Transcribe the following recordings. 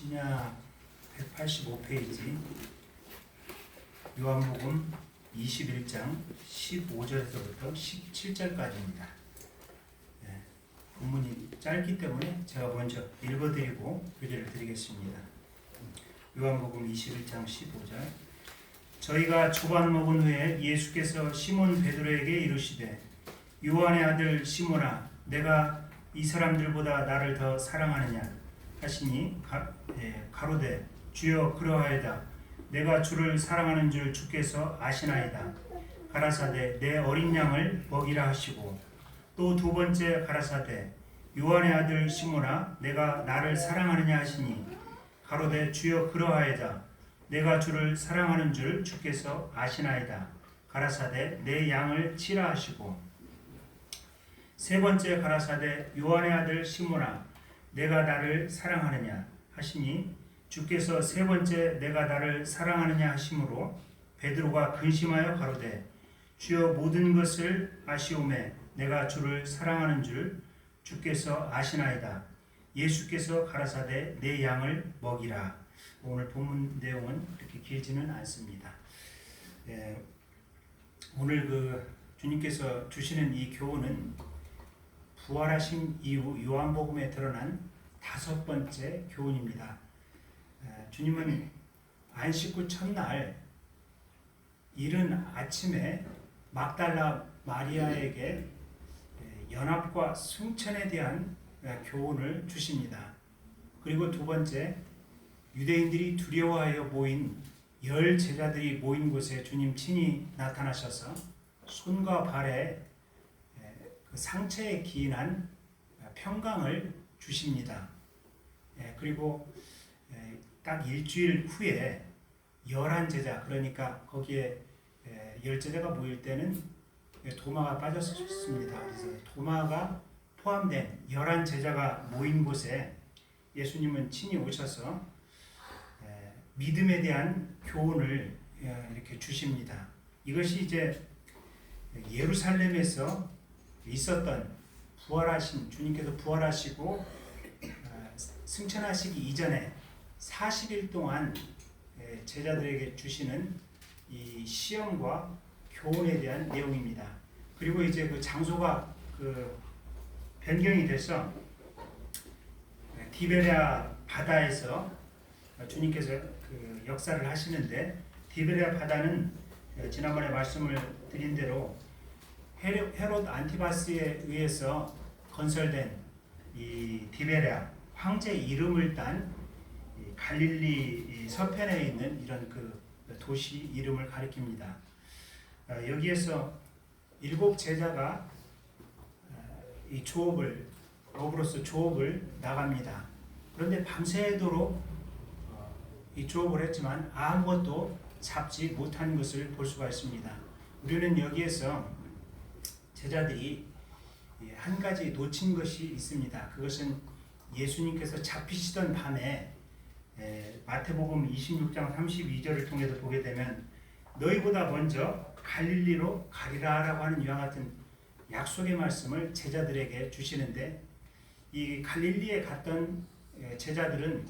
신약 185페이지 요한복음 21장 15절에서부터 17절까지입니다. 본문이 짧기 때문에 제가 먼저 읽어드리고 교제를 드리겠습니다. 요한복음 21장 15절. 저희가 초반 먹은 후에 예수께서 시몬 베드로에게 이르시되 요한의 아들 시몬아 내가 이 사람들보다 나를 더 사랑하느냐 하시니 가로되 주여 그러하이다. 내가 주를 사랑하는 줄 주께서 아시나이다. 가라사대 내 어린 양을 먹이라 하시고 또 두 번째 가라사대 요한의 아들 시몬아 내가 나를 사랑하느냐 하시니 가로되 주여 그러하이다. 내가 주를 사랑하는 줄 주께서 아시나이다. 가라사대 내 양을 치라 하시고 세 번째 가라사대 요한의 아들 시몬아 내가 나를 사랑하느냐 하시니 주께서 세 번째 내가 나를 사랑하느냐 하심으로 베드로가 근심하여 가로되 주여 모든 것을 아시오매 내가 주를 사랑하는 줄 주께서 아시나이다. 예수께서 가라사대 내 양을 먹이라. 오늘 본문 내용은 이렇게 길지는 않습니다. 오늘 주님께서 주시는 이 교훈은 부활하신 이후 요한복음에 드러난 5번째 교훈입니다. 주님은 안식 후 첫날 이른 아침에 막달라 마리아에게 연합과 승천에 대한 교훈을 주십니다. 그리고 두 번째, 유대인들이 두려워하여 모인 10 제자들이 모인 곳에 주님 친히 나타나셔서 손과 발에 그 상처에 기인한 평강을 주십니다. 그리고 딱 일주일 후에 11제자, 그러니까 거기에 10제자가 모일 때는 도마가 빠졌습니다. 그래서 도마가 포함된 11제자가 모인 곳에 예수님은 친히 오셔서 믿음에 대한 교훈을 이렇게 주십니다. 이것이 이제 예루살렘에서 있었던 부활하신 주님께서 부활하시고 승천하시기 이전에 40일 동안 제자들에게 주시는 이 시험과 교훈에 대한 내용입니다. 그리고 이제 그 장소가 변경이 돼서 디베랴 바다에서 주님께서 그 역사를 하시는데, 디베랴 바다는 지난번에 말씀을 드린 대로 헤롯 안티바스에 의해서 건설된 이 디베랴 황제 이름을 딴 갈릴리 서편에 있는 이런 그 도시 이름을 가리킵니다. 여기에서 7 제자가 이 어부로서 조업을 나갑니다. 그런데 밤새도록 이 조업을 했지만 아무것도 잡지 못한 것을 볼 수가 있습니다. 우리는 여기에서 제자들이 한 가지 놓친 것이 있습니다. 그것은 예수님께서 잡히시던 밤에 마태복음 26장 32절을 통해서 보게 되면 너희보다 먼저 갈릴리로 가리라라고 하는 이와 같은 약속의 말씀을 제자들에게 주시는데, 이 갈릴리에 갔던 제자들은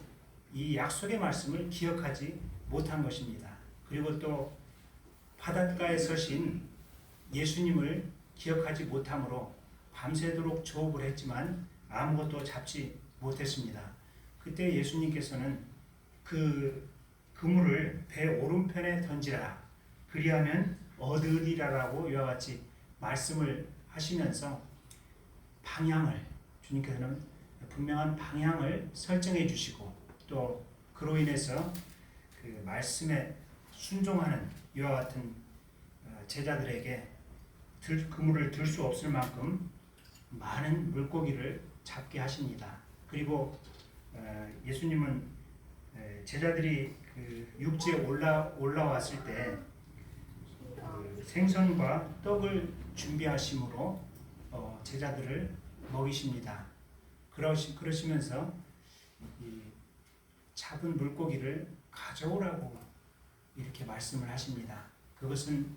이 약속의 말씀을 기억하지 못한 것입니다. 그리고 또 바닷가에 서신 예수님을 기억하지 못함으로 밤새도록 조업을 했지만 아무것도 잡지 못했습니다. 그때 예수님께서는 그 그물을 배 오른편에 던지라 그리하면 얻으리라라고 이와 같이 말씀을 하시면서 주님께서는 분명한 방향을 설정해 주시고, 또 그로 인해서 그 말씀에 순종하는 이와 같은 제자들에게 그물을 들 수 없을 만큼 많은 물고기를 잡게 하십니다. 그리고 예수님은 제자들이 그 육지에 올라왔을 때 생선과 떡을 준비하심으로 제자들을 먹이십니다. 그러시면서 이 잡은 물고기를 가져오라고 이렇게 말씀을 하십니다. 그것은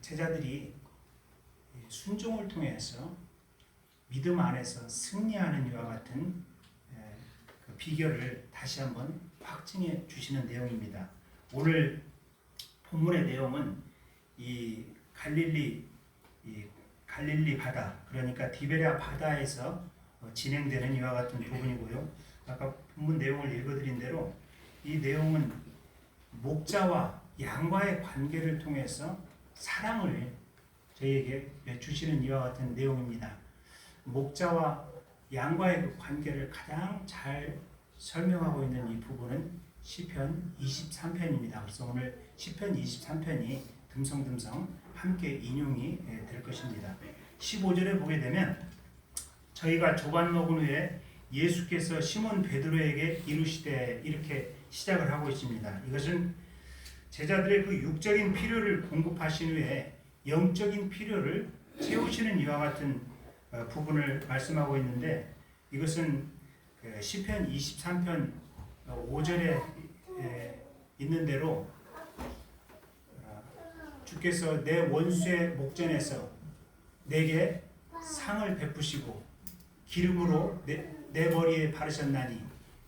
제자들이 순종을 통해서 믿음 안에서 승리하는 이와 같은 비결을 다시 한번 확증해 주시는 내용입니다. 오늘 본문의 내용은 이 갈릴리 바다, 그러니까 디베랴 바다에서 진행되는 이와 같은 부분이고요. 아까 본문 내용을 읽어드린 대로 이 내용은 목자와 양과의 관계를 통해서 사랑을 저희에게 주시는 이와 같은 내용입니다. 목자와 양과의 그 관계를 가장 잘 설명하고 있는 이 부분은 시편 23편입니다. 그래서 오늘 시편 23편이 듬성듬성 함께 인용이 될 것입니다. 15절에 보게 되면 저희가 조반 먹은 후에 예수께서 시몬 베드로에게 이르시되 이렇게 시작을 하고 있습니다. 이것은 제자들의 그 육적인 필요를 공급하신 후에 영적인 필요를 채우시는 이와 같은 부분을 말씀하고 있는데, 이것은 시편 23편 5절에 있는 대로 주께서 내 원수의 목전에서 내게 상을 베푸시고 기름으로 내 머리에 바르셨나니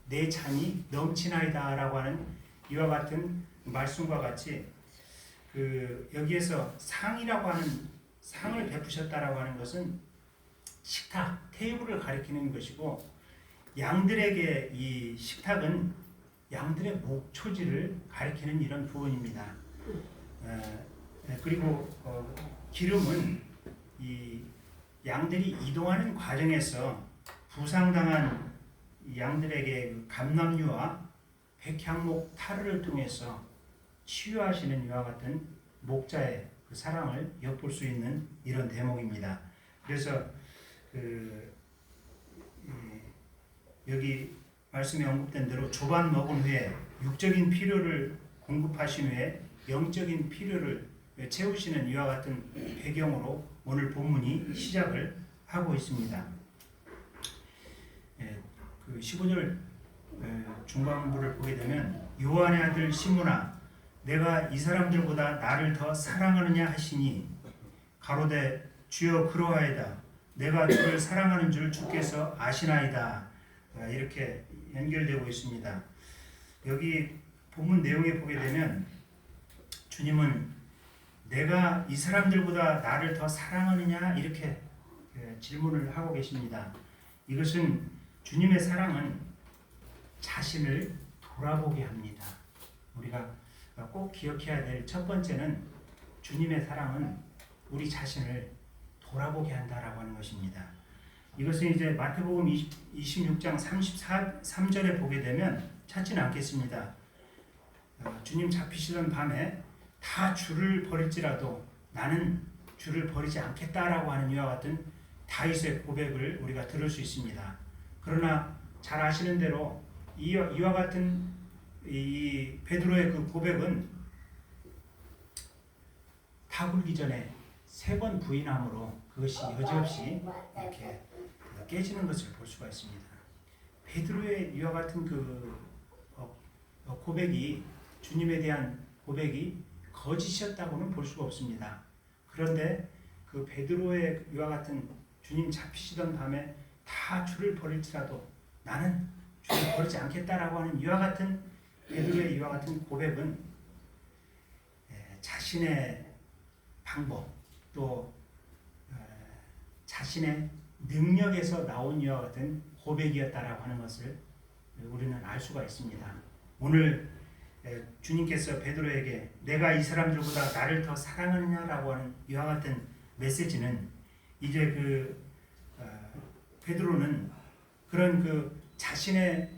내 잔이 넘치나이다 라고 하는 이와 같은 말씀과 같이 여기에서 상이라고 하는 상을 베푸셨다라고 하는 것은 식탁, 테이블을 가리키는 것이고, 양들에게 이 식탁은 양들의 목초지를 가리키는 이런 부분입니다. 그리고 기름은 이 양들이 이동하는 과정에서 부상당한 양들에게 감람류와 백향목 타르를 통해서 치유하시는 이와 같은 목자의 그 사랑을 엿볼 수 있는 이런 대목입니다. 그래서 여기 말씀에 언급된 대로 조반 먹은 후에 육적인 필요를 공급하신 후에 영적인 필요를 채우시는 이와 같은 배경으로 오늘 본문이 시작을 하고 있습니다. 그 15절 중반부를 보게 되면 요한의 아들 시몬아 내가 이 사람들보다 나를 더 사랑하느냐 하시니 가로되 주여 그러하이다 내가 주를 사랑하는 줄 주께서 아시나이다. 이렇게 연결되고 있습니다. 여기 본문 내용에 보게 되면 주님은 내가 이 사람들보다 나를 더 사랑하느냐 이렇게 질문을 하고 계십니다. 이것은 주님의 사랑은 자신을 돌아보게 합니다. 우리가 꼭 기억해야 될 첫 번째는 주님의 사랑은 우리 자신을 돌아보게 한다라고 하는 것입니다. 이것은 이제 마태복음 26장 33절에 보게 되면 찾지는 않겠습니다. 주님 잡히시던 밤에 다 주를 버릴지라도 나는 주를 버리지 않겠다라고 하는 이와 같은 다윗의 고백을 우리가 들을 수 있습니다. 그러나 잘 아시는 대로 이와 같은 이 베드로의 그 고백은 다 굴기 전에 3번 부인함으로 그것이 여지없이 이렇게 깨지는 것을 볼 수가 있습니다. 베드로의 이와 같은 그 고백이 주님에 대한 고백이 거짓이었다고는 볼 수가 없습니다. 그런데 그 베드로의 이와 같은 주님 잡히시던 밤에 다 주를 버릴지라도 나는 주를 버리지 않겠다라고 하는 이와 같은 베드로의 이와 같은 고백은 자신의 방법 또 자신의 능력에서 나온 이와 같은 고백이었다라고 하는 것을 우리는 알 수가 있습니다. 오늘 주님께서 베드로에게 내가 이 사람들보다 나를 더 사랑하느냐라고 하는 이와 같은 메시지는 이제 베드로는 그런 자신의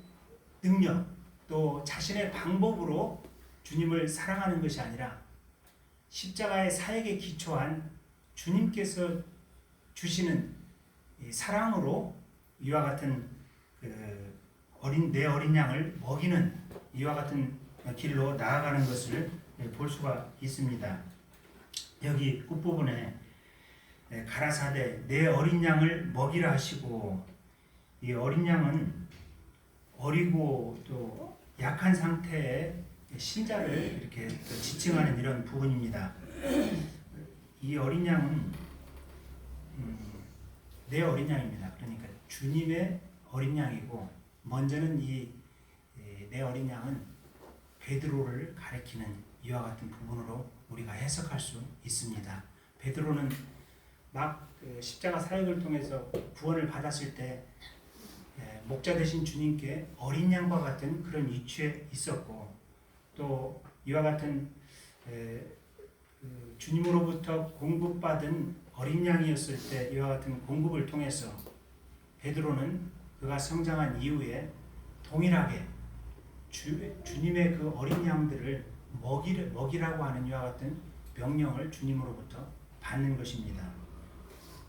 능력 또 자신의 방법으로 주님을 사랑하는 것이 아니라 십자가의 사역에 기초한 주님께서 주시는 이 사랑으로 이와 같은 내 어린 양을 먹이는 이와 같은 길로 나아가는 것을 볼 수가 있습니다. 여기 끝부분에 가라사대 내 어린 양을 먹이라 하시고, 이 어린 양은 어리고 또 약한 상태의 신자를 이렇게 지칭하는 이런 부분입니다. 이 어린 양은 내 어린 양입니다. 그러니까 주님의 어린 양이고 먼저는 내 어린 양은 베드로를 가리키는 이와 같은 부분으로 우리가 해석할 수 있습니다. 베드로는 막 십자가 사역을 통해서 구원을 받았을 때 목자 되신 주님께 어린 양과 같은 그런 위치에 있었고, 또 이와 같은 주님으로부터 공급받은 어린 양이었을 때 이와 같은 공급을 통해서 베드로는 그가 성장한 이후에 동일하게 주님의 그 어린 양들을 먹이라고 하는 이와 같은 명령을 주님으로부터 받는 것입니다.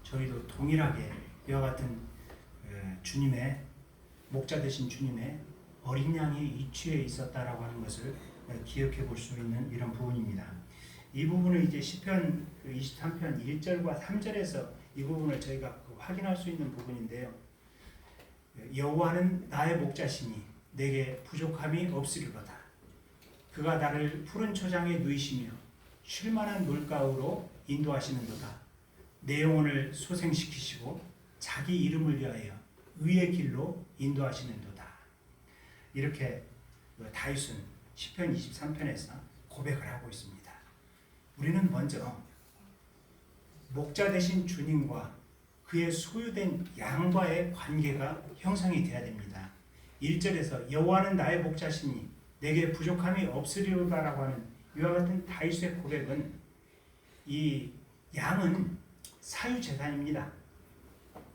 저희도 동일하게 이와 같은 주님의 목자 되신 주님의 어린 양이 위치에 있었다라고 하는 것을 기억해 볼 수 있는 이런 부분입니다. 이 부분은 이제 시편 23편 1절과 3절에서 이 부분을 저희가 확인할 수 있는 부분인데요. 여호와는 나의 목자시니 내게 부족함이 없으리로다. 그가 나를 푸른 초장에 누이시며 쉴만한 물가로 인도하시는도다. 내 영혼을 소생시키시고 자기 이름을 위하여 의의 길로 인도하시는도다. 이렇게 다윗은 시편 23편에서 고백을 하고 있습니다. 우리는 먼저 목자 되신 주님과 그의 소유된 양과의 관계가 형성이 되어야 됩니다. 1절에서 여호와는 나의 목자시니 내게 부족함이 없으리로다라고 하는 이와 같은 다윗의 고백은 이 양은 사유재산입니다.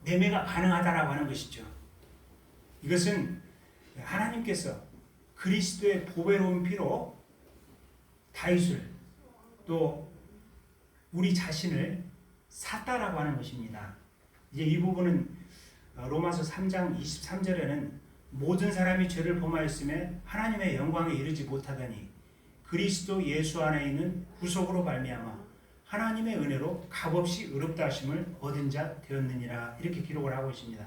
매매가 가능하다라고 하는 것이죠. 이것은 하나님께서 그리스도의 보배로운 피로 다윗을 또 우리 자신을 샀다라고 하는 것입니다. 이제 이 부분은 로마서 3장 23절에는 모든 사람이 죄를 범하였음에 하나님의 영광에 이르지 못하더니 그리스도 예수 안에 있는 구속으로 말미암아 하나님의 은혜로 값없이 의롭다 하심을 얻은 자 되었느니라, 이렇게 기록을 하고 있습니다.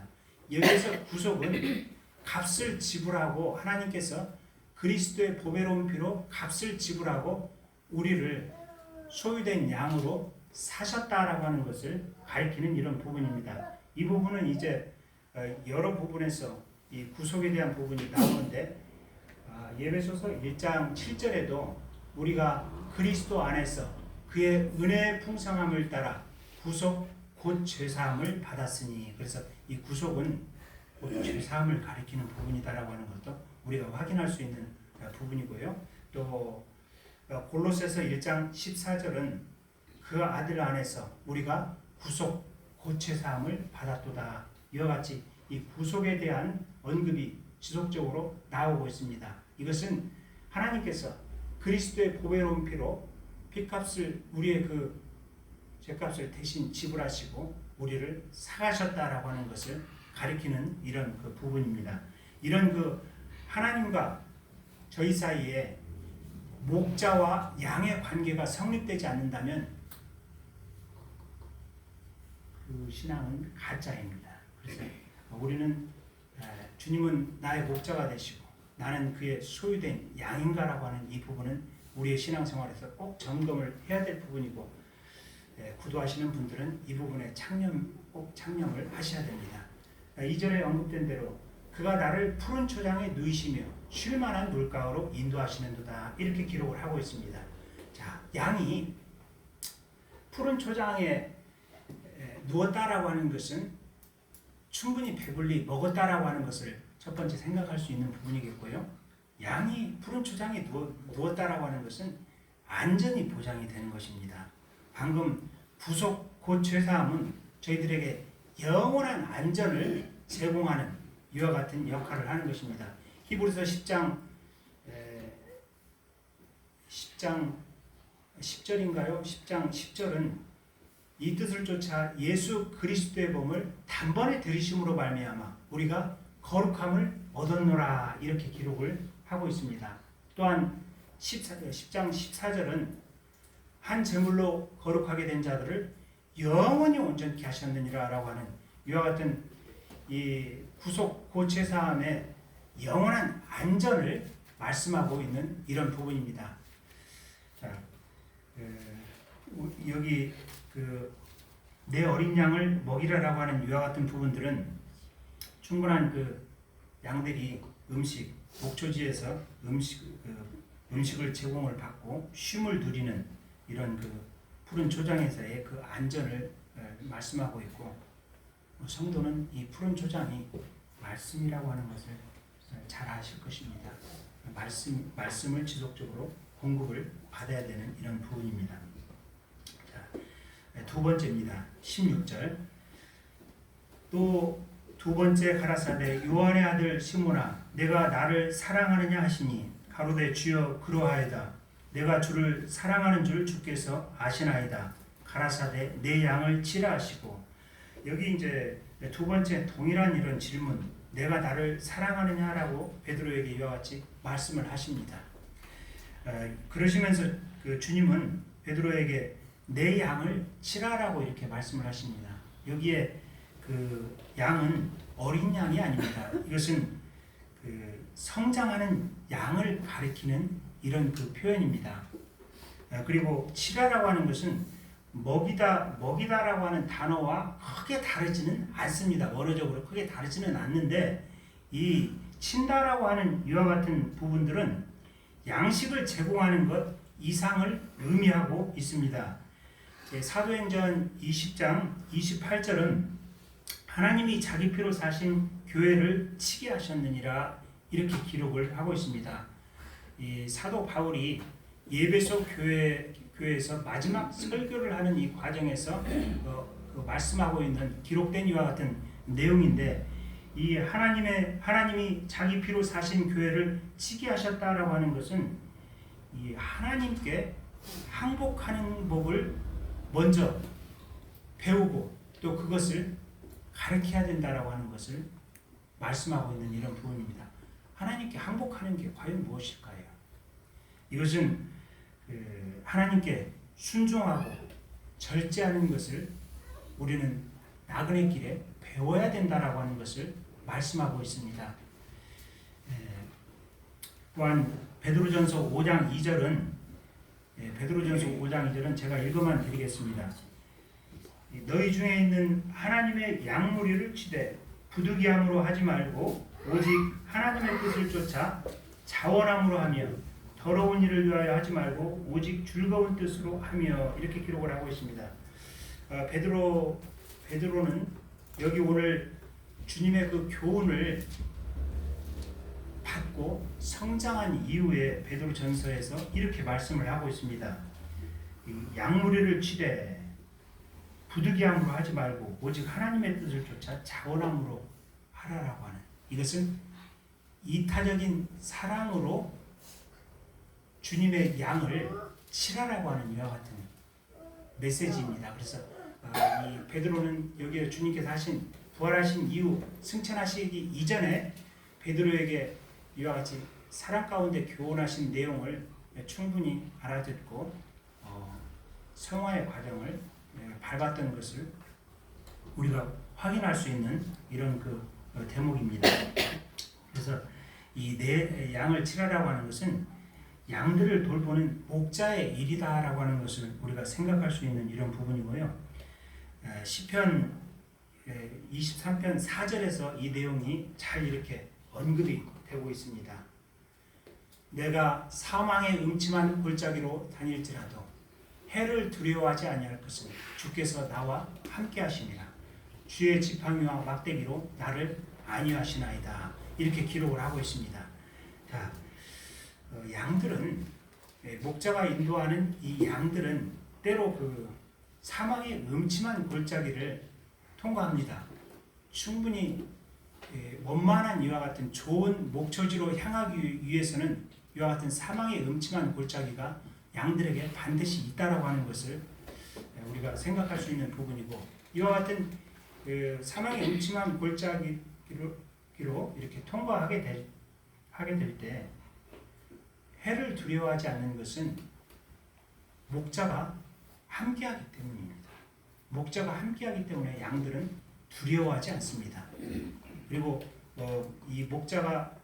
여기서 구속은 값을 지불하고 하나님께서 그리스도의 보배로운 피로 값을 지불하고 우리를 소유된 양으로 사셨다라고 하는 것을 가리키는 이런 부분입니다. 이 부분은 이제 여러 부분에서 이 구속에 대한 부분이 나오는데, 예배소서 1장 7절에도 우리가 그리스도 안에서 그의 은혜의 풍성함을 따라 구속 곧 죄사함을 받았으니, 그래서 이 구속은 곧 죄사함을 가리키는 부분이다라고 하는 것도 우리가 확인할 수 있는 부분이고요. 또 골로새서 1장 14절은 그 아들 안에서 우리가 구속 곧 죄사함을 받았도다. 이와 같이 이 구속에 대한 언급이 지속적으로 나오고 있습니다. 이것은 하나님께서 그리스도의 보배로운 피로 피값을, 우리의 그 죄값을 대신 지불하시고 우리를 사가셨다라고 하는 것을 가리키는 이런 그 부분입니다. 이런 그 하나님과 저희 사이에 목자와 양의 관계가 성립되지 않는다면 그 신앙은 가짜입니다. 그래서 우리는 주님은 나의 목자가 되시고 나는 그의 소유된 양인가라고 하는 이 부분은 우리의 신앙생활에서 꼭 점검을 해야 될 부분이고, 구도하시는 분들은 이 부분에 꼭 창념을 하셔야 됩니다. 2절에 언급된 대로 그가 나를 푸른 초장에 누이시며 쉴만한 물가로 인도하시는도다, 이렇게 기록을 하고 있습니다. 자, 양이 푸른 초장에 누웠다라고 하는 것은 충분히 배불리 먹었다라고 하는 것을 첫 번째 생각할 수 있는 부분이겠고요. 양이 푸른 초장에 누웠다라고 하는 것은 안전이 보장이 되는 것입니다. 방금 구속 곧 죄사함은 저희들에게 영원한 안전을 제공하는 이와 같은 역할을 하는 것입니다. 히브리서 10장 10절인가요? 10장 10절은 이 뜻을 쫓아 예수 그리스도의 몸을 단번에 들이심으로 말미암아 우리가 거룩함을 얻었노라, 이렇게 기록을 하고 있습니다. 또한 10장 14절은 한 제물로 거룩하게 된 자들을 영원히 온전케 하셨느니라 라고 하는 이와 같은 이 구속 고체사함의 영원한 안전을 말씀하고 있는 이런 부분입니다. 자, 여기 내 어린 양을 먹이라라고 하는 이와 같은 부분들은 충분한 그 양들이 목초지에서 음식을 제공을 받고 쉼을 누리는 이런 그 푸른 초장에서의 그 안전을 말씀하고 있고, 성도는 이 푸른 초장이 말씀이라고 하는 것을 잘 아실 것입니다. 말씀을 지속적으로 공급을 받아야 되는 이런 부분입니다. 자, 두 번째입니다. 16절. 또 두 번째 가라사대 요한의 아들 시몬아 내가 나를 사랑하느냐 하시니 가로되 주여 그러하이다. 내가 주를 사랑하는 줄 주께서 아시나이다. 가라사대 내 양을 치라 하시고, 여기 이제 두 번째 동일한 이런 질문, 내가 나를 사랑하느냐라고 베드로에게 이와 같이 말씀을 하십니다. 그러시면서 그 주님은 베드로에게 내 양을 치라라고 이렇게 말씀을 하십니다. 여기에 그 양은 어린 양이 아닙니다. 이것은 그 성장하는 양을 가리키는 이런 그 표현입니다. 그리고 치라라고 하는 것은 먹이다라고 하는 단어와 크게 다르지는 않습니다. 원어적으로 크게 다르지는 않는데, 이 친다라고 하는 이와 같은 부분들은 양식을 제공하는 것 이상을 의미하고 있습니다. 사도행전 20장 28절은 하나님이 자기 피로 사신 교회를 치게 하셨느니라 이렇게 기록을 하고 있습니다. 이 사도 바울이 예배소 교회에서 마지막 설교를 하는 이 과정에서 말씀하고 있는 기록된 이와 같은 내용인데, 이 하나님이 자기 피로 사신 교회를 치게 하셨다라고 하는 것은 이 하나님께 항복하는 법을 먼저 배우고 또 그것을 가르쳐야 된다라고 하는 것을 말씀하고 있는 이런 부분입니다. 하나님께 항복하는 게 과연 무엇일까요? 이것은 하나님께 순종하고 절제하는 것을 우리는 나그네 길에 배워야 된다라고 하는 것을 말씀하고 있습니다. 또한 베드로전서 5장 2절은 제가 읽어만 드리겠습니다. 너희 중에 있는 하나님의 양무리를 치되 부득이함으로 하지 말고 오직 하나님의 뜻을 쫓아 자원함으로 하며 더러운 일을 위하여 하지 말고 오직 즐거운 뜻으로 하며 이렇게 기록을 하고 있습니다. 베드로는 여기 오늘 주님의 그 교훈을 받고 성장한 이후에 베드로전서에서 이렇게 말씀을 하고 있습니다. 양무리를 치되 부득이함으로 하지 말고 오직 하나님의 뜻을 쫓아 자원함으로 하라라고 하는, 이것은 이타적인 사랑으로 주님의 양을 치라라고 하는 이와 같은 메시지입니다. 그래서 이 베드로는 여기에 주님께서 부활하신 이후 승천하시기 이전에 베드로에게 이와 같이 사랑 가운데 교훈하신 내용을 충분히 알아듣고 성화의 과정을 밟았던 것을 우리가 확인할 수 있는 이런 그 대목입니다. 그래서 이 내 양을 치라라고 하는 것은 양들을 돌보는 목자의 일이다라고 하는 것을 우리가 생각할 수 있는 이런 부분이고요. 시편 23편 4절에서 이 내용이 잘 이렇게 언급이 되고 있습니다. 내가 사망의 음침한 골짜기로 다닐지라도 해를 두려워하지 아니할 것은 주께서 나와 함께 하시니라. 주의 지팡이와 막대기로 나를 안위하시나이다. 이렇게 기록을 하고 있습니다. 자, 양들은 목자가 인도하는 이 양들은 때로 그 사망의 음침한 골짜기를 통과합니다. 충분히 원만한 이와 같은 좋은 목초지로 향하기 위해서는 이와 같은 사망의 음침한 골짜기가 양들에게 반드시 있다라고 하는 것을 우리가 생각할 수 있는 부분이고, 이와 같은 그 사망의 음침한 골짜기로 이렇게 통과하게 될 때 해를 두려워하지 않는 것은 목자가 함께하기 때문입니다. 목자가 함께하기 때문에 양들은 두려워하지 않습니다. 그리고 이 목자가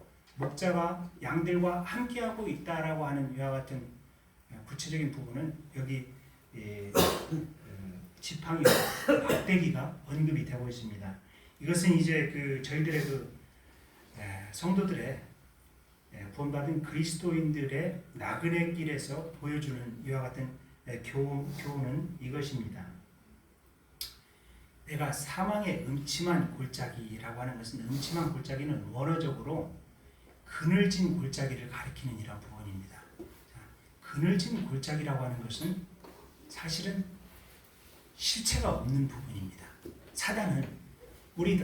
양들과 함께하고 있다라고 하는 이와 같은 구체적인 부분은 여기 지팡이와 막대기가 언급이 되고 있습니다. 이것은 이제 저희들의 성도들의 구원받은 그리스도인들의 나그네 길에서 보여주는 이와 같은 교훈은 이것입니다. 내가 사망의 음침한 골짜기라고 하는 것은, 음침한 골짜기는 원어적으로 그늘진 골짜기를 가리키는 이런 부분입니다. 그늘진 골짜기라고 하는 것은 사실은 실체가 없는 부분입니다. 사단은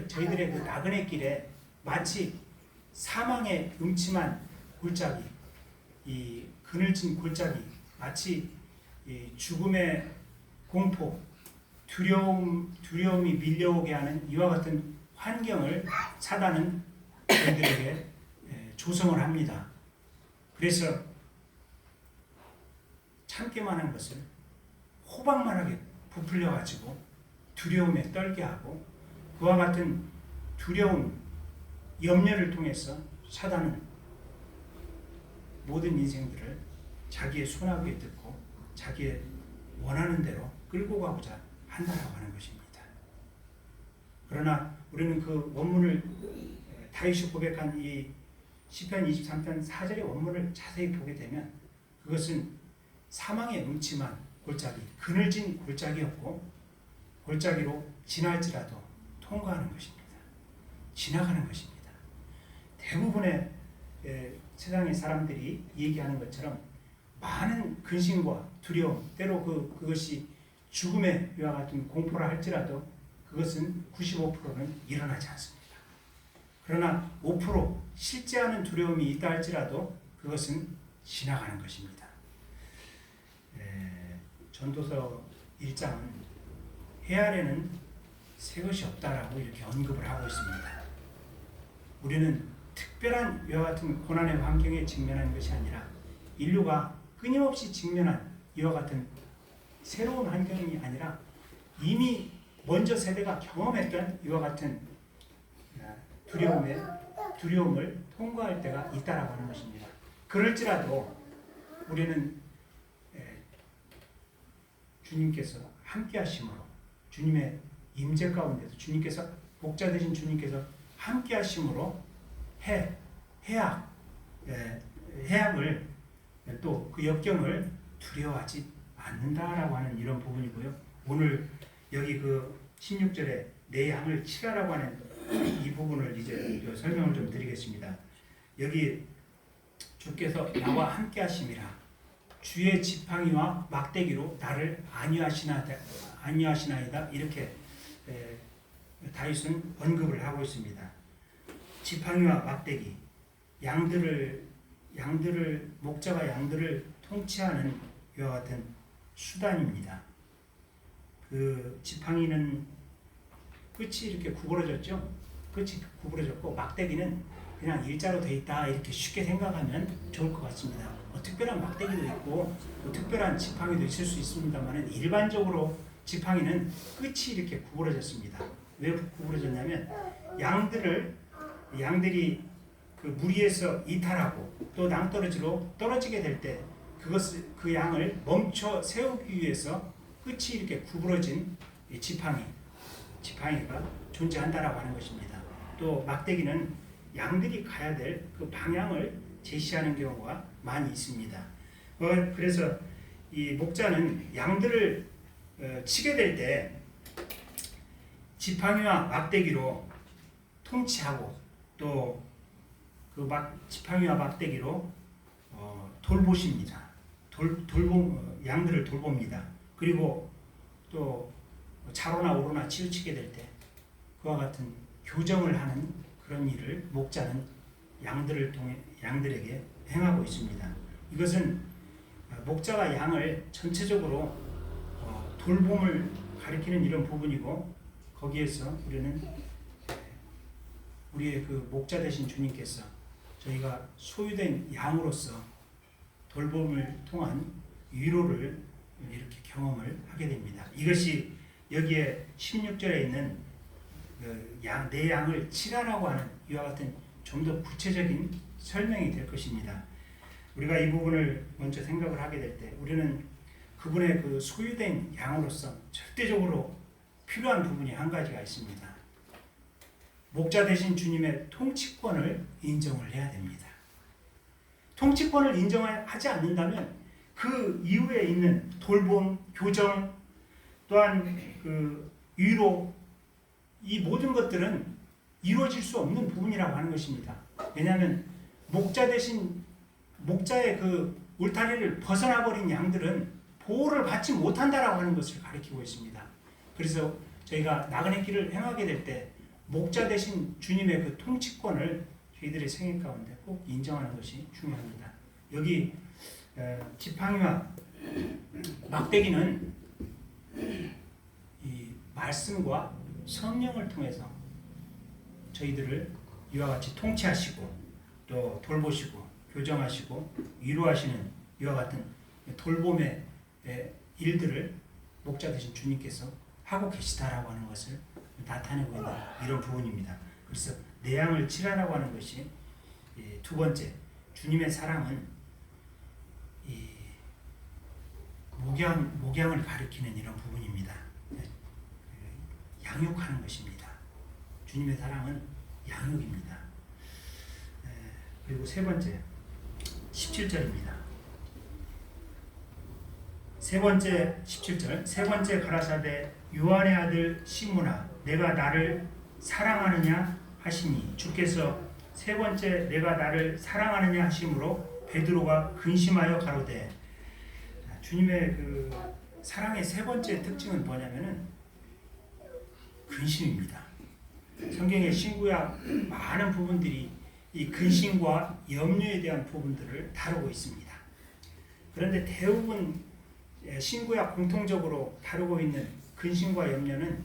저희들의 그 나그네 길에 마치 사망의 음침한 골짜기, 이 그늘진 골짜기, 마치 이 죽음의 공포, 두려움이 밀려오게 하는 이와 같은 환경을 사단은 저희들에게 조성을 합니다. 그래서 참기만 한 것을 호박만하게 부풀려 가지고 두려움에 떨게 하고, 그와 같은 두려움, 염려를 통해서 사단은 모든 인생들을 자기의 손아귀에 듣고 자기의 원하는 대로 끌고 가고자 한다라고 하는 것입니다. 그러나 우리는 그 원문을, 다윗이 고백한 이 시편 23편 4절의 원문을 자세히 보게 되면 그것은 사망의 음침한 골짜기, 그늘진 골짜기였고, 골짜기로 지날지라도 통과하는 것입니다. 지나가는 것입니다. 대부분의 세상의 사람들이 얘기하는 것처럼 많은 근심과 두려움, 때로 그것이 죽음의 이와 같은 공포라 할지라도 그것은 95%는 일어나지 않습니다. 그러나 5% 실제하는 두려움이 있다 할지라도 그것은 지나가는 것입니다. 전도서 1장은 해 아래는 새 것이 없다라고 이렇게 언급을 하고 있습니다. 우리는 특별한 이와 같은 고난의 환경에 직면한 것이 아니라 인류가 끊임없이 직면한 이와 같은 새로운 환경이 아니라 이미 먼저 세대가 경험했던 이와 같은 두려움을 통과할 때가 있다라고 하는 것입니다. 그럴지라도 우리는 주님께서 함께 하심으로, 주님의 임재 가운데서 주님께서, 목자 되신 주님께서 함께 하심으로 해악을 또 그 역경을 두려워하지 않는다라고 하는 이런 부분이고요. 오늘 여기 그 16절에 내 양을 치라라고 하는 이 부분을 이제 설명을 좀 드리겠습니다. 여기 주께서 나와 함께 하심이라, 주의 지팡이와 막대기로 나를 안위하시나이다, 이렇게 다윗은 언급을 하고 있습니다. 지팡이와 막대기, 목자가 양들을 통치하는 이와 같은 수단입니다. 그 지팡이는 끝이 이렇게 구부러졌죠. 끝이 구부러졌고, 막대기는 그냥 일자로 돼 있다, 이렇게 쉽게 생각하면 좋을 것 같습니다. 특별한 막대기도 있고 특별한 지팡이도 있을 수 있습니다만, 일반적으로 지팡이는 끝이 이렇게 구부러졌습니다. 왜 구부러졌냐면 양들이 그 무리에서 이탈하고 또 낭떠러지로 떨어지게 될 때 그 양을 멈춰 세우기 위해서 끝이 이렇게 구부러진 지팡이가 존재한다라고 하는 것입니다. 또 막대기는 양들이 가야 될 그 방향을 제시하는 경우가 많이 있습니다. 그래서 이 목자는 양들을 치게 될 때 지팡이와 막대기로 통치하고, 또 그 지팡이와 막대기로 돌보십니다. 양들을 돌봅니다. 그리고 또 차로나 오로나 치우치게 될 때 그와 같은 교정을 하는 그런 일을 목자는 양들에게 행하고 있습니다. 이것은 목자가 양을 전체적으로 돌봄을 가리키는 이런 부분이고, 거기에서 우리의 그 목자 되신 주님께서 저희가 소유된 양으로서 돌봄을 통한 위로를 이렇게 경험을 하게 됩니다. 이것이 여기에 16절에 있는 내 양을 치라라고 하는 이와 같은 좀 더 구체적인 설명이 될 것입니다. 우리가 이 부분을 먼저 생각을 하게 될 때 우리는 그분의 그 소유된 양으로서 절대적으로 필요한 부분이 한 가지가 있습니다. 목자 되신 주님의 통치권을 인정을 해야 됩니다. 통치권을 인정하지 않는다면 그 이후에 있는 돌봄, 교정, 또한 그 위로, 이 모든 것들은 이루어질 수 없는 부분이라고 하는 것입니다. 왜냐하면 목자 대신 목자의 그 울타리를 벗어나 버린 양들은 보호를 받지 못한다라고 하는 것을 가리키고 있습니다. 그래서 저희가 나그네 길을 행하게 될 때 목자 대신 주님의 그 통치권을 저희들의 생애 가운데 꼭 인정하는 것이 중요합니다. 여기 지팡이와 막대기는 이 말씀과 성령을 통해서 저희들을 이와 같이 통치하시고 또 돌보시고 교정하시고 위로하시는 이와 같은 돌봄의 일들을 목자 되신 주님께서 하고 계시다라고 하는 것을 나타내고 있는 이런 부분입니다. 그래서 내 양을 치라라고 하는 것이 두 번째, 주님의 사랑은 이 목양을 가리키는 이런 부분입니다. 양육하는 것입니다. 주님의 사랑은 양육입니다. 그리고 세 번째, 17절입니다. 세 번째 17절, 세 번째 가라사대 요한의 아들 시몬아 내가 나를 사랑하느냐 하시니 주께서 세 번째 내가 나를 사랑하느냐 하심으로 베드로가 근심하여 가로되. 주님의 그 사랑의 세 번째 특징은 뭐냐면은 근심입니다. 성경의 신구약 많은 부분들이 이 근심과 염려에 대한 부분들을 다루고 있습니다. 그런데 대부분 신구약 공통적으로 다루고 있는 근심과 염려는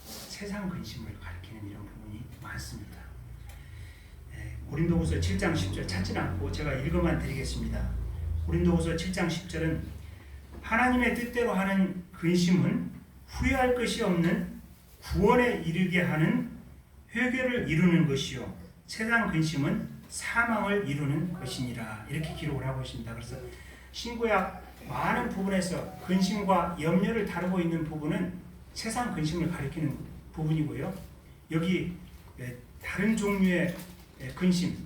세상 근심을 가리키는 이런 부분이 많습니다. 고린도후서 7장 10절 찾지 않고 제가 읽어만 드리겠습니다. 고린도후서 7장 10절은 하나님의 뜻대로 하는 근심은 후회할 것이 없는 구원에 이르게 하는 회개를 이루는 것이요 세상 근심은 사망을 이루는 것이니라. 이렇게 기록을 하고 있습니다. 그래서 신구약 많은 부분에서 근심과 염려를 다루고 있는 부분은 세상 근심을 가리키는 부분이고요. 여기 다른 종류의 근심,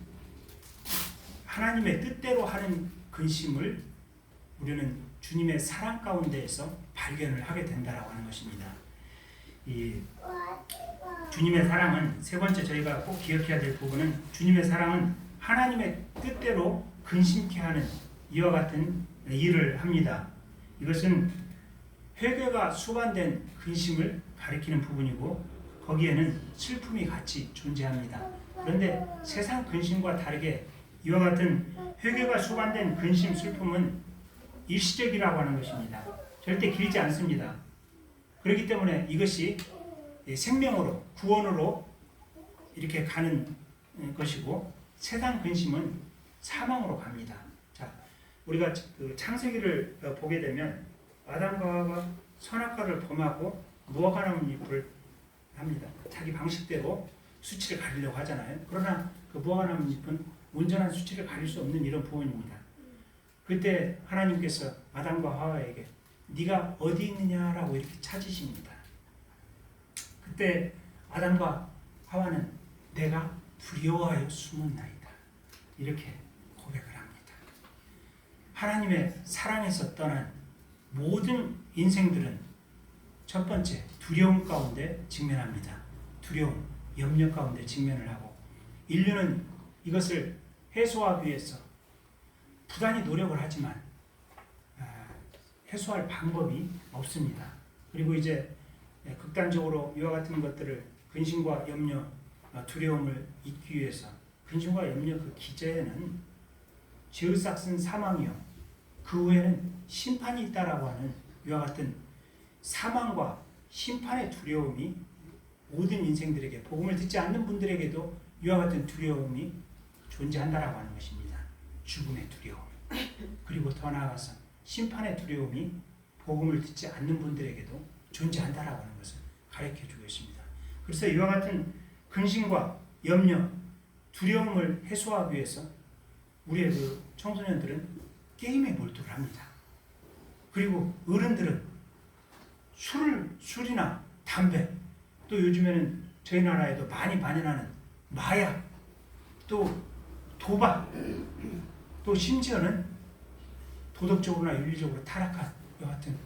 하나님의 뜻대로 하는 근심을 우리는 주님의 사랑 가운데에서 발견을 하게 된다라고 하는 것입니다. 이 주님의 사랑은 세 번째 저희가 꼭 기억해야 될 부분은 주님의 사랑은 하나님의 뜻대로 근심케 하는 이와 같은 일을 합니다. 이것은 회개가 수반된 근심을 가리키는 부분이고 거기에는 슬픔이 같이 존재합니다. 그런데 세상 근심과 다르게 이와 같은 회개가 수반된 근심, 슬픔은 일시적이라고 하는 것입니다. 절대 길지 않습니다. 그렇기 때문에 이것이 생명으로, 구원으로 이렇게 가는 것이고 세상 근심은 사망으로 갑니다. 자, 우리가 그 창세기를 보게 되면 아담과 하와가 선악과를 범하고 무화과 나뭇잎을 합니다. 자기 방식대로 수치를 가리려고 하잖아요. 그러나 그 무화과 나뭇잎은 온전한 수치를 가릴 수 없는 이런 부분입니다. 그때 하나님께서 아담과 하와에게 네가 어디 있느냐라고 이렇게 찾으십니다. 그때 아담과 하와는 내가 두려워하여 숨었나이다. 이렇게 고백을 합니다. 하나님의 사랑에서 떠난 모든 인생들은 첫 번째 두려움 가운데 직면합니다. 두려움, 염려 가운데 직면을 하고 인류는 이것을 해소하기 위해서 부단히 노력을 하지만 해소할 방법이 없습니다. 그리고 이제 극단적으로 이와 같은 것들을 근심과 염려, 두려움을 잊기 위해서 근심과 염려 그 기저에는 죄의 삭은 사망이요 그 후에는 심판이 있다라고 하는 이와 같은 사망과 심판의 두려움이 모든 인생들에게 복음을 듣지 않는 분들에게도 이와 같은 두려움이 존재한다라고 하는 것입니다. 죽음의 두려움 그리고 더 나아가서 심판의 두려움이 복음을 듣지 않는 분들에게도 존재한다라고 하는 것을 가르쳐주고 있습니다. 그래서 이와 같은 근심과 염려, 두려움을 해소하기 위해서 우리의 그 청소년들은 게임에 몰두를 합니다. 그리고 어른들은 술이나 담배, 또 요즘에는 저희 나라에도 많이 만연하는 마약, 또 도박, 또 심지어는 도덕적으로나 윤리적으로 타락한 이와 같은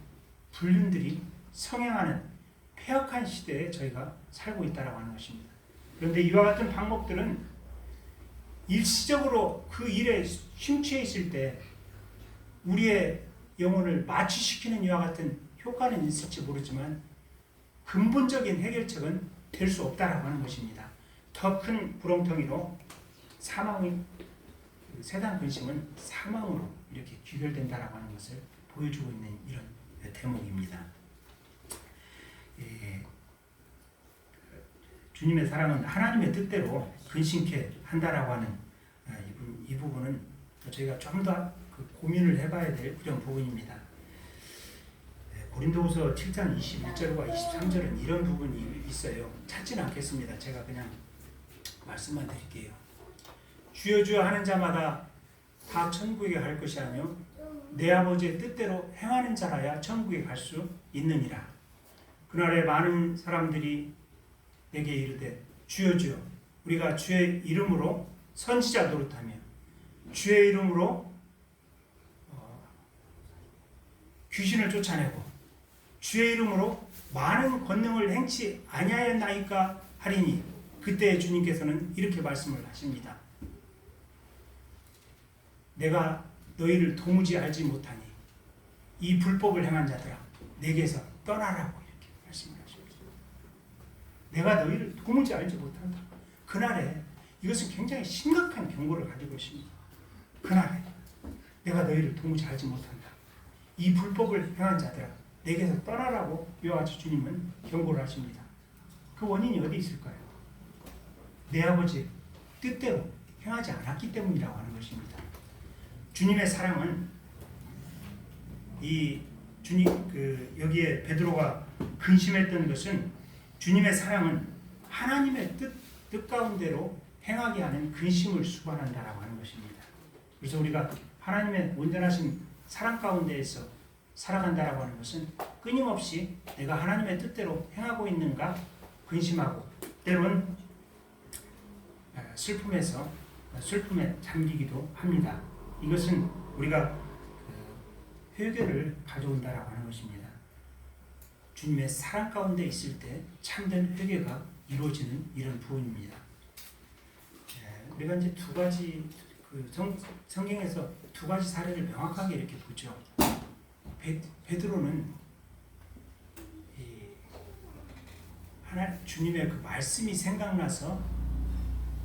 불륜들이 성행하는 폐역한 시대에 저희가 살고 있다고 하는 것입니다. 그런데 이와 같은 방법들은 일시적으로 그 일에 심취해 있을 때 우리의 영혼을 마취시키는 이와 같은 효과는 있을지 모르지만 근본적인 해결책은 될 수 없다라고 하는 것입니다. 더 큰 구렁텅이로 사망의 세상 근심은 사망으로 이렇게 귀결된다라고 하는 것을 보여주고 있는 이런 대목입니다. 주님의 사랑은 하나님의 뜻대로 근심케 한다라고 하는 이 부분은 저희가 좀 더 고민을 해봐야 될 이런 부분입니다. 고린도후서 7장 21절과 23절은 이런 부분이 있어요. 찾지는 않겠습니다. 제가 그냥 말씀만 드릴게요. 주여 주여 하는 자마다 다 천국에 갈 것이 아니요 내 아버지의 뜻대로 행하는 자라야 천국에 갈 수 있느니라. 그날에 많은 사람들이 내게 이르되 주여 주여 우리가 주의 이름으로 선지자 노릇하며 주의 이름으로 귀신을 쫓아내고 주의 이름으로 많은 권능을 행치 아니하였나이까 하리니 그때 주님께서는 이렇게 말씀을 하십니다. 내가 너희를 도무지 알지 못하니 이 불법을 행한 자들아 내게서 떠나라고 이렇게 말씀을 하십니다. 내가 너희를 도무지 알지 못한다. 그날에 이것은 굉장히 심각한 경고를 가지고 있습니다. 그날에 내가 너희를 도무지 알지 못한다. 이 불법을 행한 자들아 내게서 떠나라고 이와 같이 주님은 경고를 하십니다. 그 원인이 어디 있을까요? 내 아버지 뜻대로 행하지 않았기 때문이라고 하는 것입니다. 주님의 사랑은 여기에 베드로가 근심했던 것은 주님의 사랑은 하나님의 뜻 가운데로 행하게 하는 근심을 수반한다라고 하는 것입니다. 그래서 우리가 하나님의 온전하신 사랑 가운데에서 살아간다라고 하는 것은 끊임없이 내가 하나님의 뜻대로 행하고 있는가 근심하고 때로는 슬픔에 잠기기도 합니다. 이것은 우리가 회개를 가져온다라고 하는 것입니다. 주님의 사랑 가운데 있을 때 참된 회개가 이루어지는 이런 부분입니다. 우리가 이제 두 가지 성경에서 두 가지 사례를 명확하게 이렇게 보죠. 베드로는 주님의 그 말씀이 생각나서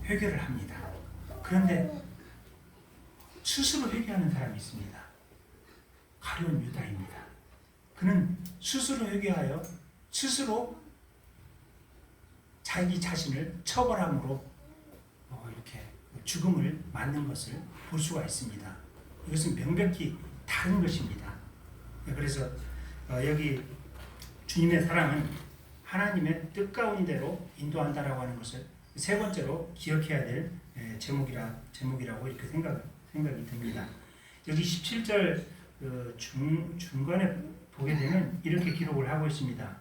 회개를 합니다. 그런데 스스로 회개하는 사람이 있습니다. 가룟 유다입니다. 그는 스스로 회개하여 스스로 자기 자신을 처벌함으로 이렇게 죽음을 맞는 것을 볼 수가 있습니다. 이것은 명백히 다른 것입니다. 그래서 여기 주님의 사랑은 하나님의 뜻 가운데로 인도한다라고 하는 것을 세 번째로 기억해야 될 제목이라고 이렇게 생각이 듭니다. 여기 17절 중간에 보게 되면 이렇게 기록을 하고 있습니다.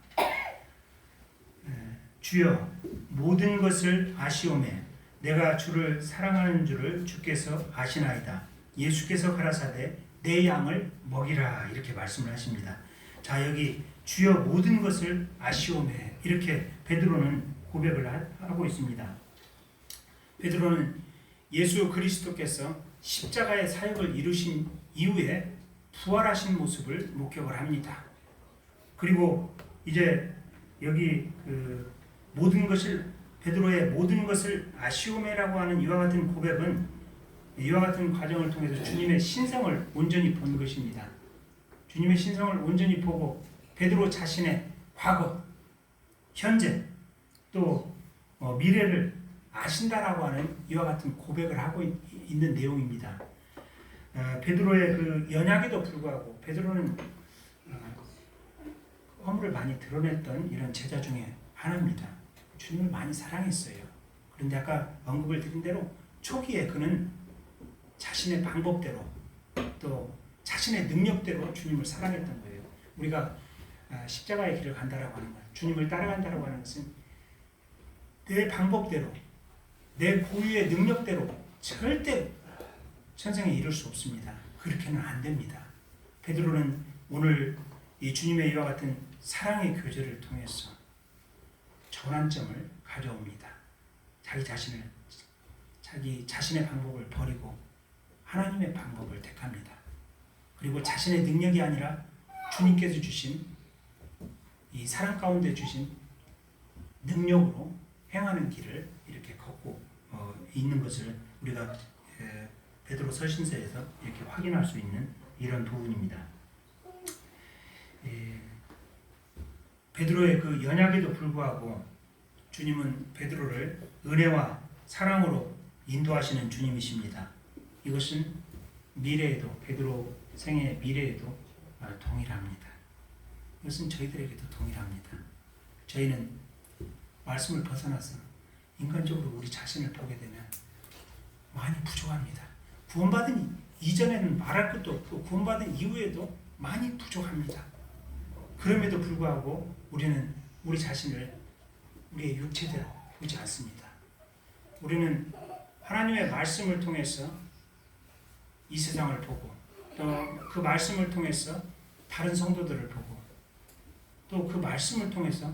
주여 모든 것을 아시오매 내가 주를 사랑하는 줄을 주께서 아시나이다. 예수께서 가라사대 내 양을 먹이라 이렇게 말씀을 하십니다. 자 여기 주여 모든 것을 아시오매 이렇게 베드로는 고백을 하고 있습니다. 베드로는 예수 그리스도께서 십자가의 사역을 이루신 이후에 부활하신 모습을 목격을 합니다. 그리고 이제 여기 모든 것을 베드로의 모든 것을 아시오메라고 하는 이와 같은 고백은 이와 같은 과정을 통해서 주님의 신성을 온전히 본 것입니다. 주님의 신성을 온전히 보고 베드로 자신의 과거, 현재 또 미래를 아신다라고 하는 이와 같은 고백을 하고 있는 내용입니다. 베드로의 그 연약에도 불구하고 베드로는 허물을 많이 드러냈던 이런 제자 중에 하나입니다. 주님을 많이 사랑했어요. 그런데 아까 언급을 드린 대로 초기에 그는 자신의 방법대로 또 자신의 능력대로 주님을 사랑했던 거예요. 우리가 십자가의 길을 간다라고 하는 것, 주님을 따라간다라고 하는 것은 내 방법대로, 내 고유의 능력대로 절대 천상에 이룰 수 없습니다. 그렇게는 안 됩니다. 베드로는 오늘 이 주님의 이와 같은 사랑의 교제를 통해서 전환점을 가져옵니다. 자기 자신의 방법을 버리고 하나님의 방법을 택합니다. 그리고 자신의 능력이 아니라 주님께서 주신 이 사랑 가운데 주신 능력으로 행하는 길을 이렇게 걷고 있는 것을 우리가 베드로 서신서에서 이렇게 확인할 수 있는 이런 부분입니다. 베드로의 그 연약에도 불구하고 주님은 베드로를 은혜와 사랑으로 인도하시는 주님이십니다. 이것은 미래에도 베드로 생의 미래에도 동일합니다. 이것은 저희들에게도 동일합니다. 저희는 말씀을 벗어나서 인간적으로 우리 자신을 보게 되면 많이 부족합니다. 구원받은 이전에는 말할 것도 없고 구원받은 이후에도 많이 부족합니다. 그럼에도 불구하고 우리는 우리 자신을 우리의 육체대로 보지 않습니다. 우리는 하나님의 말씀을 통해서 이 세상을 보고 또 그 말씀을 통해서 다른 성도들을 보고 또 그 말씀을 통해서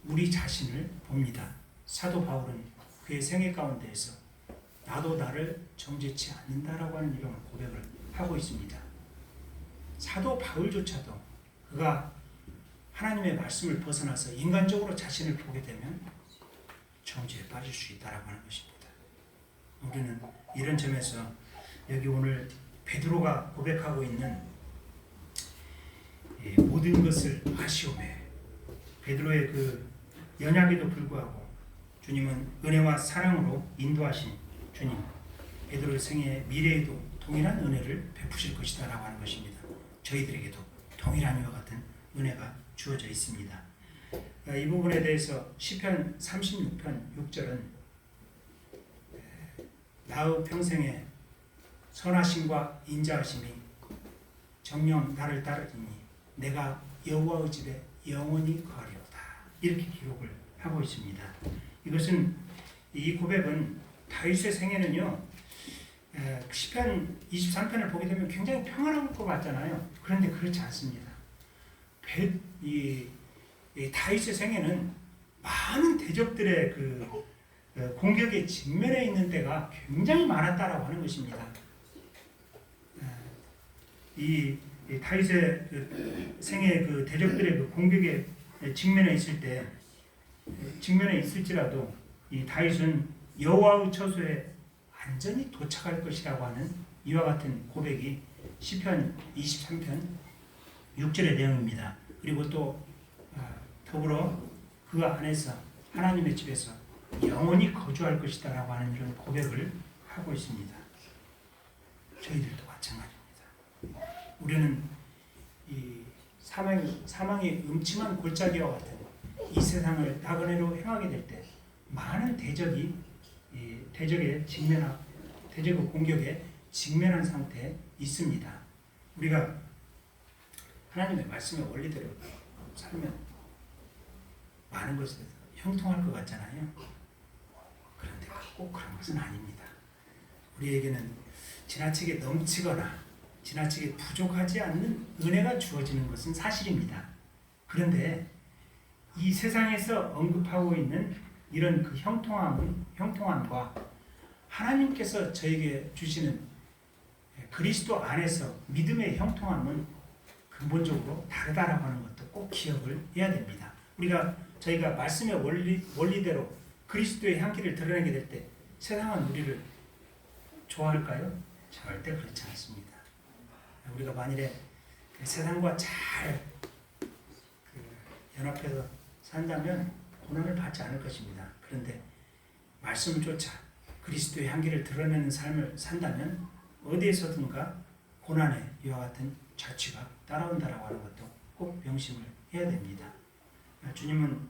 우리 자신을 봅니다. 사도 바울은 그의 생애 가운데에서 나도 나를 정죄치 않는다라고 하는 이런 고백을 하고 있습니다. 사도 바울조차도 그가 하나님의 말씀을 벗어나서 인간적으로 자신을 보게 되면 정죄에 빠질 수 있다라고 하는 것입니다. 우리는 이런 점에서 여기 오늘 베드로가 고백하고 있는 모든 것을 아시오매 베드로의 그 연약에도 불구하고 주님은 은혜와 사랑으로 인도하신 주님 베드로의 생애 미래에도 동일한 은혜를 베푸실 것이다 라고 하는 것입니다. 저희들에게도 동일한 이와 같은 은혜가 주어져 있습니다. 이 부분에 대해서 시편 36편 6절은 나의 평생에 선하심과 인자하심이 정령 나를 따르리니 내가 여호와의 집에 영원히 거하리로다 이렇게 기록을 하고 있습니다. 이것은 이 고백은 다윗의 생애는요 시편 23편을 보게 되면 굉장히 평안할 것 같잖아요. 그런데 그렇지 않습니다. 이 다윗의 생애는 많은 대적들의 그 공격에 직면해 있는 때가 굉장히 많았다라고 하는 것입니다. 이 다윗의 그 생애 그 대적들의 그 공격에 직면해 있을지라도 이 다윗은 여호와의 처소에 안전히 도착할 것이라고 하는 이와 같은 고백이 시편 23편 6절의 내용입니다. 그리고 또 더불어 그 안에서 하나님의 집에서 영원히 거주할 것이다 라고 하는 이런 고백을 하고 있습니다. 저희들도 마찬가지입니다. 우리는 이 사망의 음침한 골짜기와 같은 이 세상을 나그네로 행하게 될 때 많은 대적의 공격에 직면한 상태에 있습니다. 우리가 하나님의 말씀의 원리대로 살면 많은 것에 형통할 것 같잖아요. 그런데 꼭 그런 것은 아닙니다. 우리에게는 지나치게 넘치거나 지나치게 부족하지 않는 은혜가 주어지는 것은 사실입니다. 그런데 이 세상에서 언급하고 있는 이런 그 형통함과 하나님께서 저에게 주시는 그리스도 안에서 믿음의 형통함은 근본적으로 다르다라고 하는 것도 꼭 기억을 해야 됩니다. 저희가 말씀의 원리대로 그리스도의 향기를 드러내게 될 때 세상은 우리를 좋아할까요? 절대 그렇지 않습니다. 우리가 만일에 세상과 잘 연합해서 산다면 고난을 받지 않을 것입니다. 그런데 말씀을 쫓아 그리스도의 향기를 드러내는 삶을 산다면 어디에서든가 고난의 이와 같은 자취가 따라온다라고 하는 것도 꼭 명심을 해야 됩니다. 주님은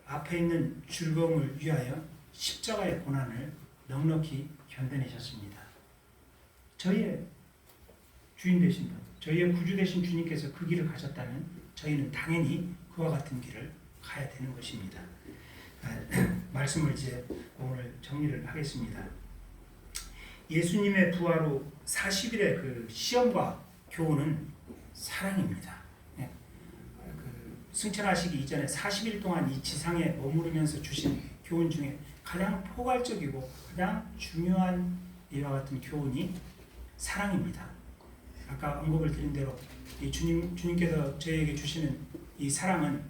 앞에 있는 즐거움을 위하여 십자가의 고난을 넉넉히 견뎌내셨습니다. 저희의 주인 되신 분, 저희의 구주 되신 주님께서 그 길을 가셨다면 저희는 당연히 그와 같은 길을 가야 되는 것입니다. 말씀을 이제 오늘 정리를 하겠습니다. 예수님의 부활 후 40일의 그 시험과 교훈은 사랑입니다. 네. 승천하시기 이전에 40일 동안 이 지상에 머무르면서 주신 교훈 중에 가장 포괄적이고 가장 중요한 이와 같은 교훈이 사랑입니다. 아까 언급을 드린 대로 이 주님께서 저희에게 주시는 이 사랑은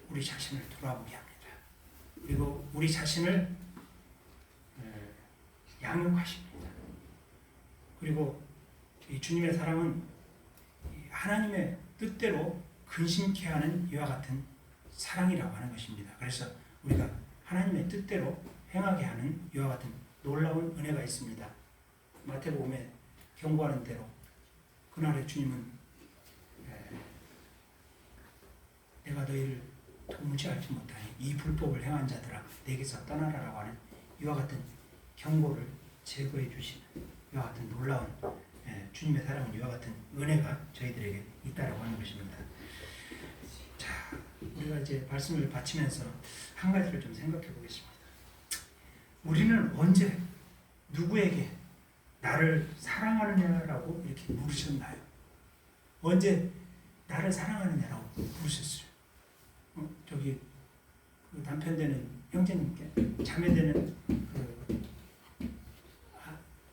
우리 자신을 돌아보게 합니다. 그리고 우리 자신을 양육하십니다. 그리고 이 주님의 사랑은 하나님의 뜻대로 근심케 하는 이와 같은 사랑이라고 하는 것입니다. 그래서 우리가 하나님의 뜻대로 행하게 하는 이와 같은 놀라운 은혜가 있습니다. 마태복음에 경고하는 대로 그날에 주님은 내가 너희를 도무지 알지 못하니 이 불법을 행한 자들아 내게서 떠나라라고 하는 이와 같은 경고를 제거해 주시는 이와 같은 놀라운 주님의 사랑은 이와 같은 은혜가 저희들에게 있다라고 하는 것입니다. 자, 우리가 이제 말씀을 바치면서 한 가지를 좀 생각해 보겠습니다. 우리는 언제 누구에게 나를 사랑하느냐라고 이렇게 물으셨나요? 언제 나를 사랑하느냐라고 물으셨어요? 저기 그 남편 되는 형제님께, 자매 되는 그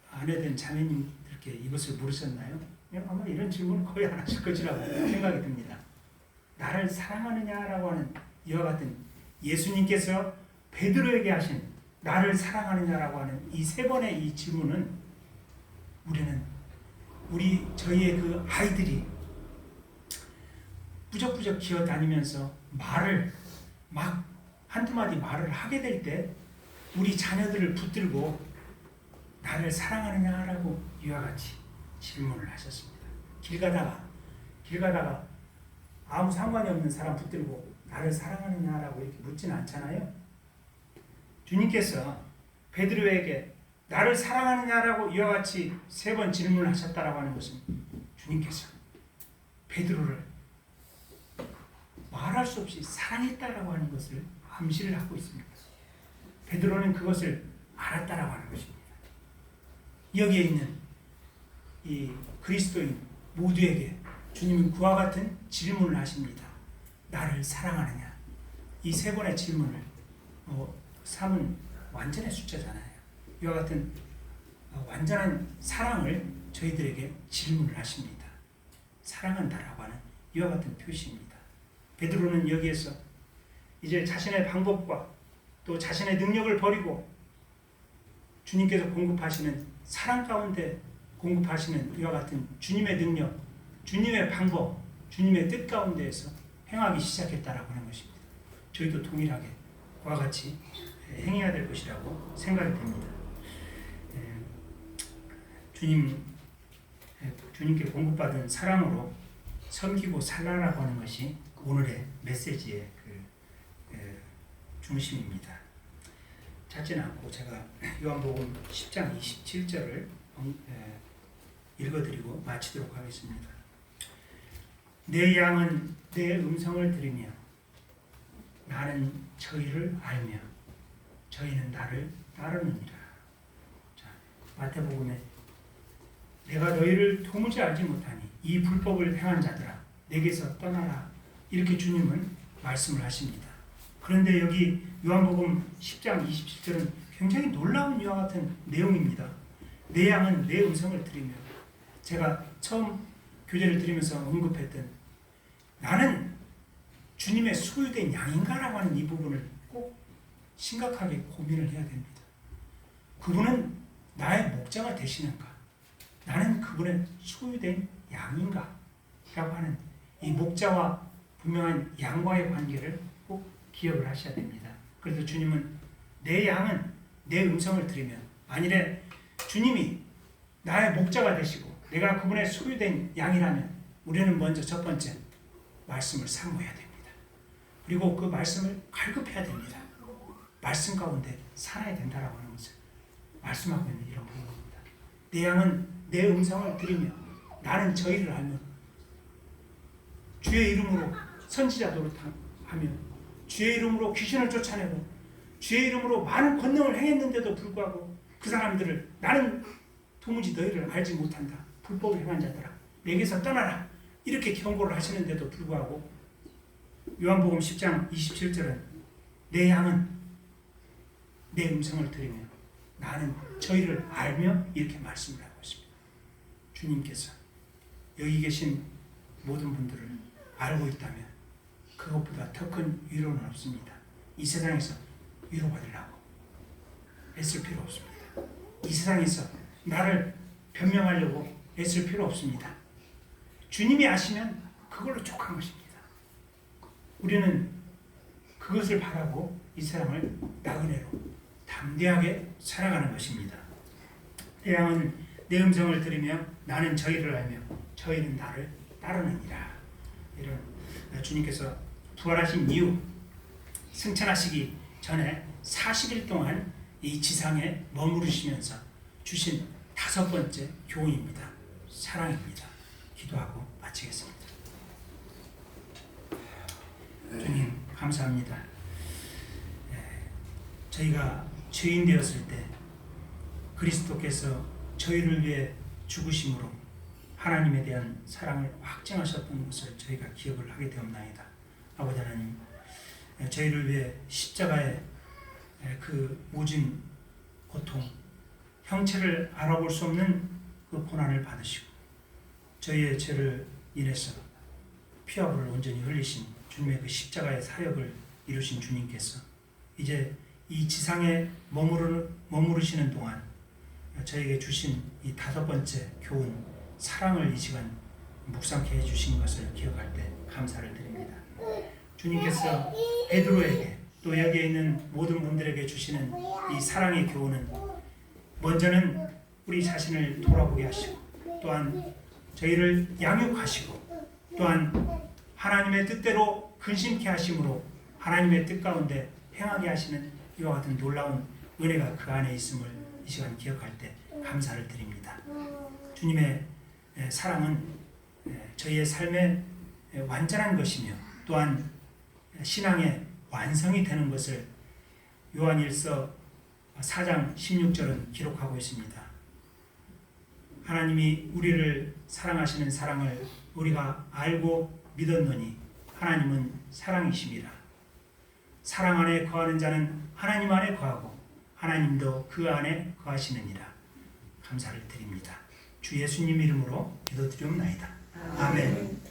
아내 된 자매님들께 이것을 물으셨나요? 아마 이런 질문을 거의 안 하실 것이라고 생각이 듭니다. 나를 사랑하느냐라고 하는 이와 같은 예수님께서 베드로에게 하신 나를 사랑하느냐라고 하는 이 세 번의 이 질문은 저희의 그 아이들이 부적부적 기어다니면서 말을 막 한두 마디 말을 하게 될 때 우리 자녀들을 붙들고 나를 사랑하느냐라고 이와 같이 질문을 하셨습니다. 길 가다가 아무 상관이 없는 사람 붙들고 나를 사랑하느냐라고 이렇게 묻지는 않잖아요. 주님께서 베드로에게 나를 사랑하느냐라고 이와 같이 세 번 질문을 하셨다라고 하는 것은 주님께서 베드로를 말할 수 없이 사랑했다라고 하는 것을 암시를 하고 있습니다. 베드로는 그것을 알았다라고 하는 것입니다. 여기에 있는 이 그리스도인 모두에게 주님은 그와 같은 질문을 하십니다. 나를 사랑하느냐? 이 세 번의 질문을 3은 완전의 숫자잖아요. 이와 같은 완전한 사랑을 저희들에게 질문을 하십니다. 사랑한다라고 하는 이와 같은 표시입니다. 베드로는 여기에서 이제 자신의 방법과 또 자신의 능력을 버리고 주님께서 공급하시는 사랑 가운데 공급하시는 이와 같은 주님의 능력, 주님의 방법, 주님의 뜻 가운데에서 행하기 시작했다라고 하는 것입니다. 저희도 동일하게 그와 같이 행해야 될 것이라고 생각이 됩니다. 주님께 공급받은 사랑으로 섬기고 살라라고 하는 것이 오늘의 메시지의 중심입니다. 찾지는 않고 제가 요한복음 10장 27절을 읽어드리고 마치도록 하겠습니다. 내 양은 내 음성을 들으며 나는 저희를 알며 저희는 나를 따르느니라. 자, 마태복음에 내가 너희를 도무지 알지 못하니 이 불법을 행한 자들아 내게서 떠나라 이렇게 주님은 말씀을 하십니다. 그런데 여기 요한복음 10장 27절은 굉장히 놀라운 이와 같은 내용입니다. 내 양은 내 음성을 들으며 제가 처음 교제를 드리면서 언급했던 나는 주님의 소유된 양인가라고 하는 이 부분을 꼭 심각하게 고민을 해야 됩니다. 그분은 나의 목자가 되시는가? 나는 그분의 소유된 양인가? 라고 하는 이 목자와 분명한 양과의 관계를 꼭 기억을 하셔야 됩니다. 그래서 주님은 내 양은 내 음성을 들으면 만일에 주님이 나의 목자가 되시고 내가 그분의 소유된 양이라면 우리는 먼저 첫 번째 말씀을 사모해야 됩니다. 그리고 그 말씀을 갈급해야 됩니다. 말씀 가운데 살아야 된다라고 하는 것을 말씀하고 있는 이런 부분입니다. 내 양은 내 음성을 들으며 나는 저희를 알며 주의 이름으로 선지자 노릇하며 주의 이름으로 귀신을 쫓아내고 주의 이름으로 많은 권능을 행했는데도 불구하고 그 사람들을 나는 도무지 너희를 알지 못한다. 불법을 행한 자들아 내게서 떠나라. 이렇게 경고를 하시는데도 불구하고 요한복음 10장 27절은 내 양은 내 음성을 들으며 나는 저희를 알며 이렇게 말씀을 하고 있습니다. 주님께서 여기 계신 모든 분들을 알고 있다면 그것보다 더 큰 위로는 없습니다. 이 세상에서 위로받으려고 애쓸 필요 없습니다. 이 세상에서 나를 변명하려고 애쓸 필요 없습니다. 주님이 아시면 그걸로 족한 것입니다. 우리는 그것을 바라고 이 세상을 나그네로 담대하게 살아가는 것입니다. 내 양은 내 음성을 들으며 나는 저희를 알며 저희는 나를 따르느니라. 이런 주님께서 부활하신 이후 승천하시기 전에 40일 동안 이 지상에 머무르시면서 주신 5번째 교훈입니다. 사랑입니다. 기도하고 마치겠습니다. 주님 감사합니다. 저희가 죄인 되었을 때 그리스도께서 저희를 위해 죽으심으로 하나님에 대한 사랑을 확증하셨던 것을 저희가 기억을 하게 되었나이다. 아버지 하나님, 저희를 위해 십자가의 그 모진 고통, 형체를 알아볼 수 없는 그 고난을 받으시고 저희의 죄를 인해서 피와 불을 온전히 흘리신 주님의 그 십자가의 사역을 이루신 주님께서 이제 이 지상에 머무르시는 동안 저에게 주신 이 5번째 교훈, 사랑을 이 시간 묵상케 해주신 것을 기억할 때 감사를 드립니다. 주님께서 베드로에게 또 여기에 있는 모든 분들에게 주시는 이 사랑의 교훈은 먼저는 우리 자신을 돌아보게 하시고 또한 저희를 양육하시고 또한 하나님의 뜻대로 근심케 하심으로 하나님의 뜻 가운데 행하게 하시는 이와 같은 놀라운 은혜가 그 안에 있음을 이 시간 기억할 때 감사를 드립니다. 주님의 사랑은 저희의 삶의 완전한 것이며 또한 신앙의 완성이 되는 것을 요한일서 4장 16절은 기록하고 있습니다. 하나님이 우리를 사랑하시는 사랑을 우리가 알고 믿었노니 하나님은 사랑이심이라. 사랑 안에 거하는 자는 하나님 안에 거하고 하나님도 그 안에 거하시느니라. 감사를 드립니다. 주 예수님 이름으로 기도드리옵나이다. 아멘.